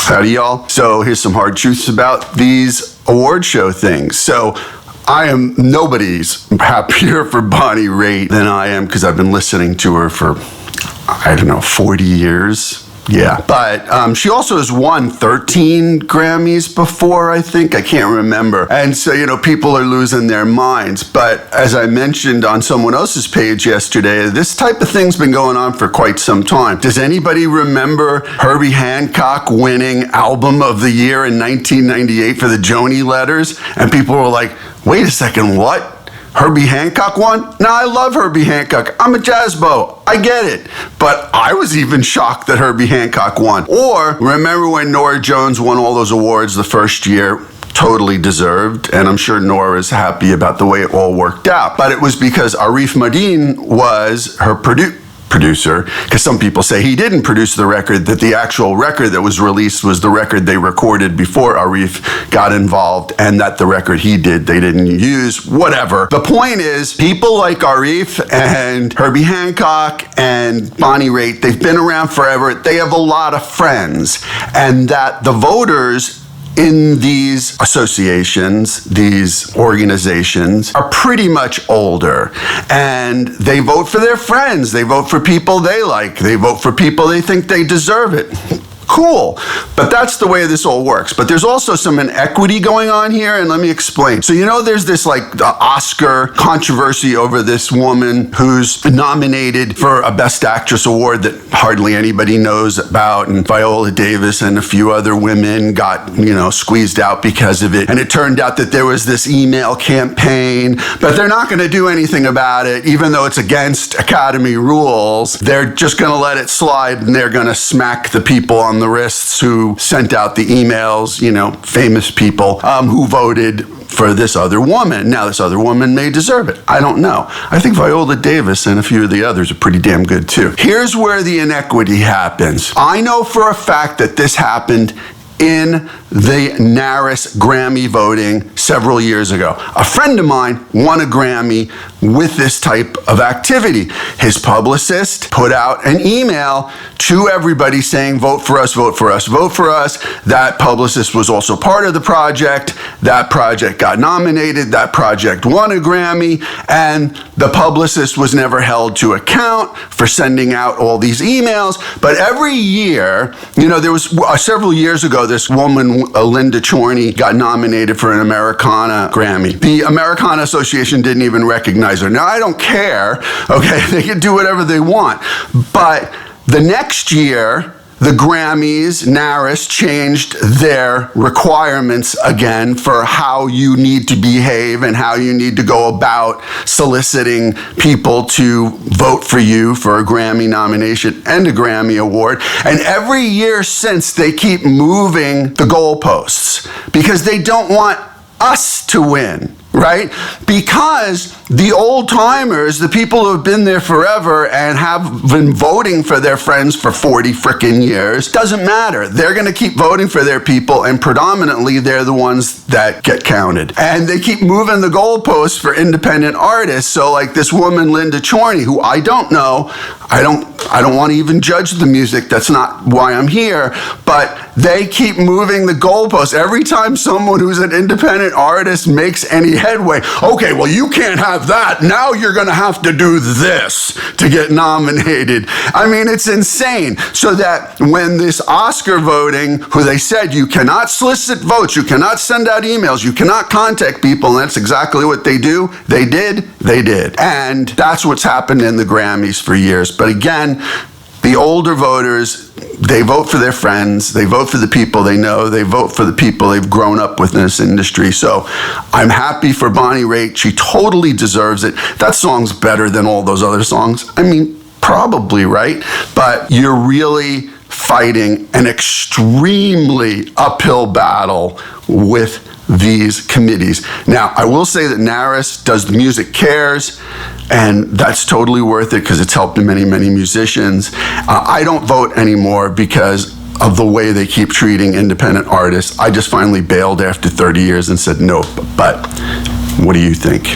Howdy, y'all. So here's some hard truths about these award show things. So I am nobody's happier for Bonnie Raitt than I am because I've been listening to her for, 40 years. Yeah, but she also has won 13 Grammys before, I think. I can't remember. And so, people are losing their minds. But as I mentioned on someone else's page yesterday, this type of thing's been going on for quite some time. Does anybody remember Herbie Hancock winning Album of the Year in 1998 for the Joni Letters? And people were like, wait a second, what? Herbie Hancock won? Now, I love Herbie Hancock. I'm a jazz beau. I get it. But I was even shocked that Herbie Hancock won. Or remember when Norah Jones won all those awards the first year? Totally deserved, and I'm sure Nora is happy about the way it all worked out. But it was because Arif Mardin was her producer, because some people say he didn't produce the record, that the actual record that was released was the record they recorded before Arif got involved, and that the record he did they didn't use, whatever. The point is, people like Arif and Herbie Hancock and Bonnie Raitt, they've been around forever, they have a lot of friends, and that the voters in these associations, these organizations, are pretty much older. And they vote for their friends. They vote for people they like. They vote for people they think they deserve it. Cool. But that's the way this all works. But there's also some inequity going on here, and let me explain. So, there's this Oscar controversy over this woman who's nominated for a Best Actress award that hardly anybody knows about, and Viola Davis and a few other women got, squeezed out because of it. And it turned out that there was this email campaign, but they're not going to do anything about it, even though it's against Academy rules. They're just going to let it slide, and they're going to smack the people on the wrists who sent out the emails, famous people who voted for this other woman. Now, this other woman may deserve it. I don't know. I think Viola Davis and a few of the others are pretty damn good, too. Here's where the inequity happens. I know for a fact that this happened in the NARAS Grammy voting several years ago. A friend of mine won a Grammy with this type of activity. His publicist put out an email to everybody saying, vote for us, vote for us, vote for us. That publicist was also part of the project. That project got nominated. That project won a Grammy. And the publicist was never held to account for sending out all these emails. But every year, there was several years ago, this woman, Linda Chorney, got nominated for an Americana Grammy. The Americana Association didn't even recognize her. Now, I don't care, okay? They can do whatever they want. But the next year, the Grammys, NARAS, changed their requirements again for how you need to behave and how you need to go about soliciting people to vote for you for a Grammy nomination and a Grammy award. And every year since, they keep moving the goalposts because they don't want us to win, right? Because the old timers, the people who have been there forever and have been voting for their friends for 40 frickin' years, doesn't matter. They're going to keep voting for their people, and predominantly they're the ones that get counted. And they keep moving the goalposts for independent artists. So like this woman, Linda Chorney, who I don't know, I don't want to even judge the music. That's not why I'm here. But they keep moving the goalposts. Every time someone who's an independent artist makes any headway, okay, well, you can't have that. Now you're going to have to do this to get nominated. I mean, it's insane. So that when this Oscar voting, who they said you cannot solicit votes, you cannot send out emails, you cannot contact people, and that's exactly what they do. They did. And that's what's happened in the Grammys for years. But again, the older voters, they vote for their friends, they vote for the people they know, they vote for the people they've grown up with in this industry. So I'm happy for Bonnie Raitt. She totally deserves it. That song's better than all those other songs. I mean, probably, right? But you're really fighting an extremely uphill battle with these committees. Now, I will say that NARAS does the Music Cares, and that's totally worth it because it's helped many, many musicians. I don't vote anymore because of the way they keep treating independent artists. I just finally bailed after 30 years and said no. But what do you think?